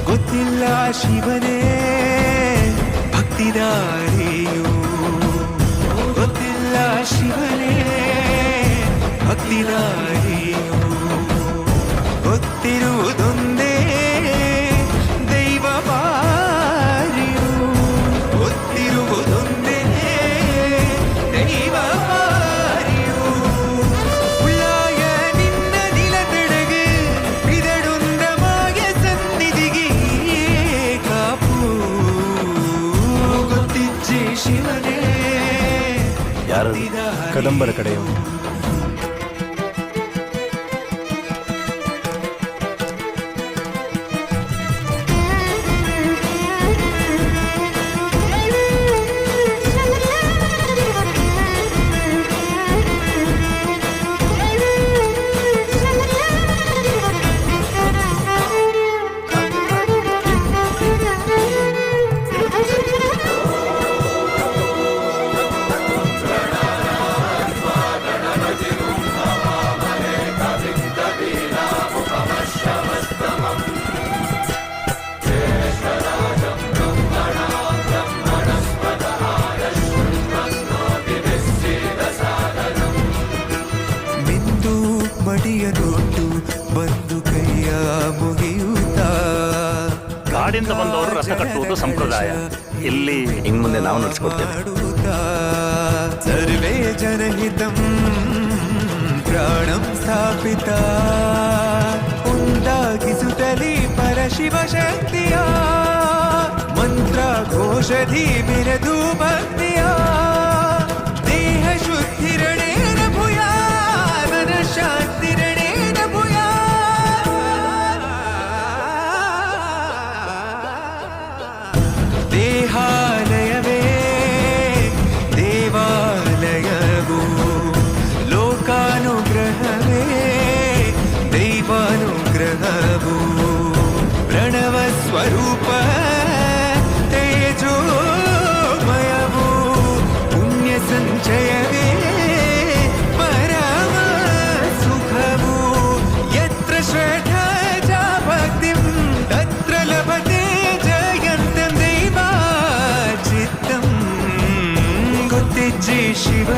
ಗೊತ್ತಿಲ್ಲ ಶಿವನೇ ಭಕ್ತಿದಾರಿಯು, ಗೊತ್ತಿಲ್ಲ ಶಿವನೇ ಭಕ್ತಿದಾರಿಯು, ಗೊತ್ತಿರುವುದೊಂದೇ ದೈವ ಬಾರಿಯು, ಗೊತ್ತಿರುವುದೊಂದೇ ದೈವ ಬಾರಿಯು. ಉಳ್ಳಾಯ ನಿನ್ನ ನಿಲತಡೆಗೆ ಇದಡೊಂದ ಮಾಯ ಸನ್ನಿಧಿಗೆ ಕಾಪು ಗೊತ್ತಿಜ್ಜೆ ಶಿವನೇ. ಯಾರು ಕದಂಬರ ಕಡೆಯವರು? ಮಡಿಯನೊಟ್ಟು ಬಂದು ಕೈಯ ಮುಗಿಯುತ್ತ ಕಾಡಿಂದ ಬಂದವರು ರಥ ಕಟ್ಟುವುದು ಸಂಪ್ರದಾಯ. ಇಲ್ಲಿ ಇನ್ನು ಮುಂದೆ ನಾವು ನಡೆಸ್ಕೊಡ್ತೇವೆ. ಸರ್ವೇ ಜನಹಿತಂ ಪ್ರಾಣಂ ಸ್ಥಾಪಿತ ಉಂಟಾಗಿಸುತ್ತಲೇ ಪರಶಿವ ಶಕ್ತಿಯ ಮಂತ್ರ ಘೋಷಧಿ ಮಿರದು ಭಕ್ತಿಯ ದೇಹ ಶುದ್ಧಿರಣೇನ ಭೂಯಾ ಮನ ಶಾಂತಿರಣೇನ ಭೂಯಾ. ದೇಹಾಲಯವೇ ದೇವಾಲಯವು, ಲೋಕಾನುಗ್ರಹವೇ ದೈವಾನುಗ್ರಹವು, ಪ್ರಣವ ಸ್ವರೂಪ ತೇಜೋಮಯವು, ಪುಣ್ಯ ಸಂಚಯವೇ ಪರಮ ಸುಖವು. ಯತ್ರ ಶ್ರದ್ಧಾ ಚ ಭಕ್ತಿಂ ತತ್ರ ಲಭತೆ ಜಯಂತಂ ದೈವಾಚಿತ್ತಂ. ಗೊತ್ತಿಜ್ಜೆ ಶಿವ